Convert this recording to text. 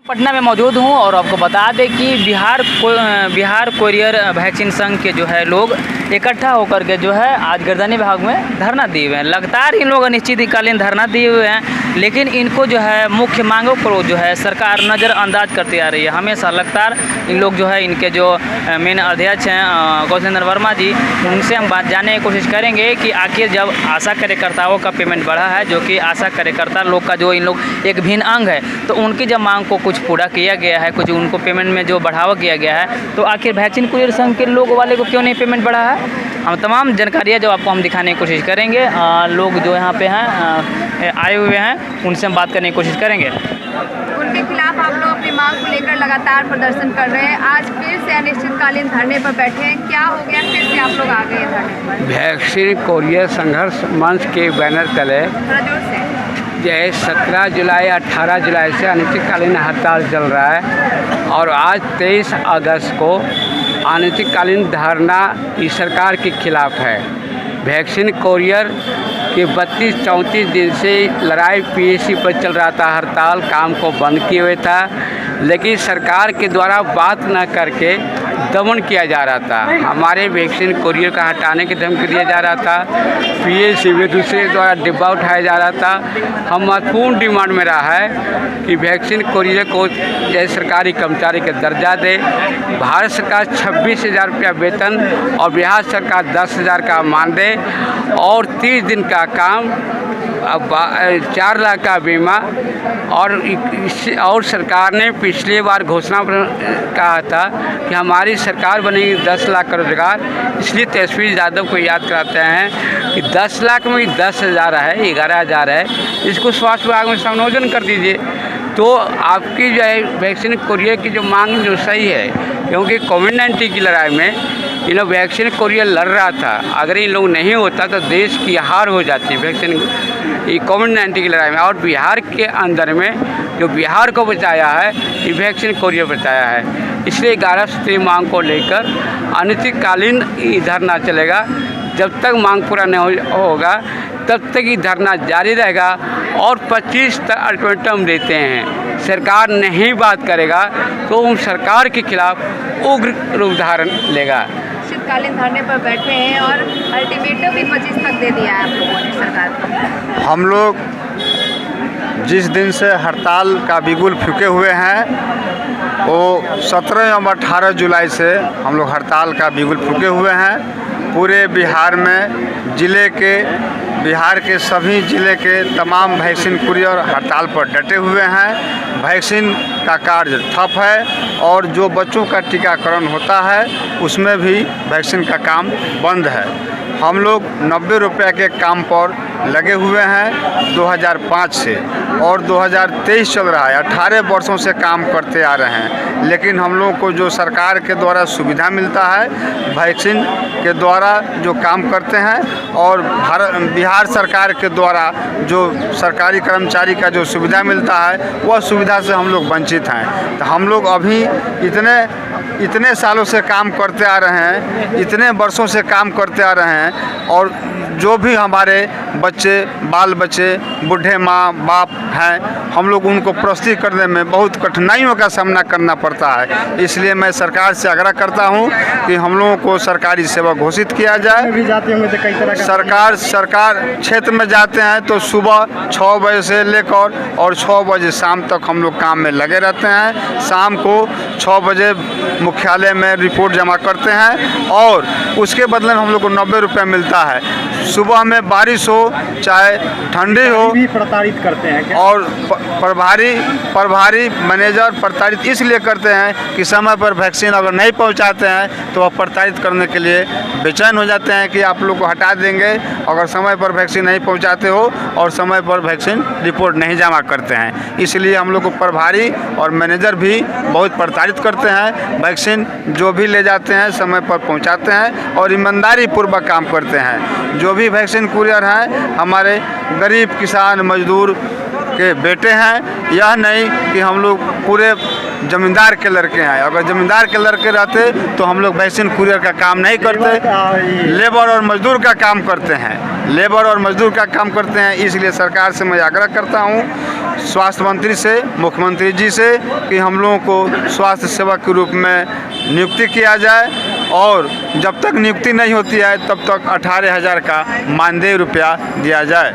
पटना में मौजूद हूं और आपको बता दें कि बिहार कोरियर वैक्सीन संघ के जो है लोग इकट्ठा होकर के जो है आज गर्दनी विभाग में धरना दिए हुए हैं। लगातार इन लोग अनिश्चितकालीन धरना दिए हुए हैं, लेकिन इनको जो है मुख्य मांगों को जो है सरकार नज़रअंदाज करती आ रही है। हमेशा लगातार इन लोग जो है इनके जो मेन अध्यक्ष हैं कौशलेंद्र वर्मा जी, उनसे हम बात जानने की कोशिश करेंगे कि आखिर जब आशा कार्यकर्ताओं का पेमेंट बढ़ा है, जो कि आशा कार्यकर्ता लोग का जो इन लोग एक भिन्न अंग है, तो उनकी जब मांग को कुछ पूरा किया गया है, कुछ उनको पेमेंट में जो बढ़ावा किया गया है, तो आखिर वैक्सीन कुरियर संघ के लोग वाले को क्यों नहीं पेमेंट बढ़ा है, हम तमाम जानकारियाँ जो आपको हम दिखाने की कोशिश करेंगे। लोग जो यहाँ पे हैं आए हुए हैं, उनसे हम बात करने की कोशिश करेंगे। उनके खिलाफ आप लोग अपनी मांग को लेकर लगातार प्रदर्शन कर रहे हैं। आज फिर से अनिश्चितकालीन धरने पर बैठे हैं, क्या हो गया फिर से आप लोग आ गए धरने पर? वैक्सीन कोरियर संघर्ष मंच के बैनर तले यह 17 जुलाई 18 जुलाई से अनिश्चितकालीन हड़ताल चल रहा है और आज 23 अगस्त को अनिश्चितकालीन धरना इस सरकार के खिलाफ है। वैक्सीन कोरियर के 32-34 दिन से लड़ाई पीएससी पर चल रहा था, हड़ताल काम को बंद किए हुए था, लेकिन सरकार के द्वारा बात न करके दमन किया जा रहा था। हमारे वैक्सीन कोरियर का हटाने की धमकी दिया जा रहा था, पीएससी में दूसरे द्वारा डिब्बा उठाया जा रहा था। हम महत्वपूर्ण डिमांड में रहा है कि वैक्सीन कोरियर को जैसे सरकारी कर्मचारी का दर्जा दे, भारत सरकार 26,000 रुपया वेतन और बिहार सरकार 10,000 का मानदेय और 30 दिन का काम, 4 लाख का बीमा और सरकार ने पिछली बार घोषणा कहा था कि हमारी सरकार बनेगी 10 लाख का रोजगार। इसलिए तेजस्वी यादव को याद कराते हैं कि 10 लाख में 10,000 है, 11,000 है, इसको स्वास्थ्य विभाग में संयोजन कर दीजिए। तो आपकी जो है वैक्सीन कोरियर की जो मांग जो सही है, क्योंकि कोविड-19 की लड़ाई में इन लोग वैक्सीन कोरियर लड़ रहा था, अगर इन लोग नहीं होता तो देश की हार हो जाती वैक्सीन कोविड-19 की लड़ाई में। और बिहार के अंदर में जो बिहार को बचाया है, ये वैक्सीन कोरियर बचाया है। इसलिए 11 सूत्रीय मांग को लेकर अनिश्चितकालीन धरना चलेगा। जब तक मांग पूरा नहीं होगा तब तक ये धरना जारी रहेगा और 25 तक अल्टीमेटम देते हैं। सरकार नहीं बात करेगा तो उन सरकार के खिलाफ उग्र रूप धारण लेगा। अनिश्चितकालीन धरने पर बैठे हैं और अल्टीमेटम भी 25 तक दे दिया है आप लोगों ने सरकार को। हम लोग जिस दिन से हड़ताल का बिगुल फूके हुए हैं वो 17 और 18 जुलाई से हम लोग हड़ताल का बिगुल फूके हुए हैं। पूरे बिहार में बिहार के सभी ज़िले के तमाम वैक्सीन कुरियर हड़ताल पर डटे हुए हैं। वैक्सीन का कार्य ठप है और जो बच्चों का टीकाकरण होता है उसमें भी वैक्सीन का काम बंद है। हम लोग 90 रुपये के काम पर लगे हुए हैं 2005 से और 2023 चल रहा है। 18 वर्षों से काम करते आ रहे हैं, लेकिन हम लोगों को जो सरकार के द्वारा सुविधा मिलता है, वैक्सीन के द्वारा जो काम करते हैं और बिहार सरकार के द्वारा जो सरकारी कर्मचारी का जो सुविधा मिलता है, वह सुविधा से हम लोग वंचित हैं। तो हम लोग अभी इतने सालों से काम करते आ रहे हैं, इतने वर्षों से काम करते आ रहे हैं और जो भी हमारे बाल बच्चे बूढ़े माँ बाप हैं, हम लोग उनको प्रस्तुत करने में बहुत कठिनाइयों का सामना करना पड़ता है। इसलिए मैं सरकार से आग्रह करता हूं कि हम लोगों को सरकारी सेवा घोषित किया जाए। भी जाते होंगे तो कई तरह का सरकार क्षेत्र में जाते हैं तो सुबह 6 बजे से लेकर और 6 बजे शाम तक हम लोग काम में लगे रहते हैं। शाम को 6 बजे मुख्यालय में रिपोर्ट जमा करते हैं और उसके बदले में हम लोग को 90 रुपये मिलता है। सुबह में बारिश हो चाहे ठंडी हो भी प्रताड़ित करते हैं क्या? और प्रभारी मैनेजर प्रताड़ित इसलिए करते हैं कि समय पर वैक्सीन अगर नहीं पहुंचाते हैं तो वह प्रताड़ित करने के लिए बेचैन हो जाते हैं कि आप लोग को हटा देंगे अगर समय पर वैक्सीन नहीं पहुंचाते हो और समय पर वैक्सीन रिपोर्ट नहीं जमा करते हैं। इसलिए हम लोग को प्रभारी और मैनेजर भी बहुत प्रताड़ित करते हैं। वैक्सीन जो भी ले जाते हैं समय पर पहुँचाते हैं और ईमानदारी पूर्वक काम करते हैं। जो भी वैक्सीन कुरियर हैं हमारे गरीब किसान मजदूर के बेटे हैं। यह नहीं कि हम लोग पूरे ज़मींदार के लड़के हैं। अगर ज़मींदार के लड़के रहते तो हम लोग वैक्सीन कुरियर का काम नहीं करते, लेबर और मजदूर का काम करते हैं। लेबर और मजदूर का काम करते हैं। इसलिए सरकार से मैं आग्रह करता हूँ, स्वास्थ्य मंत्री से, मुख्यमंत्री जी से, कि हम लोगों को स्वास्थ्य सेवक के रूप में नियुक्ति किया जाए और जब तक नियुक्ति नहीं होती है तब तक 18,000 का मानदेय रुपया दिया जाए।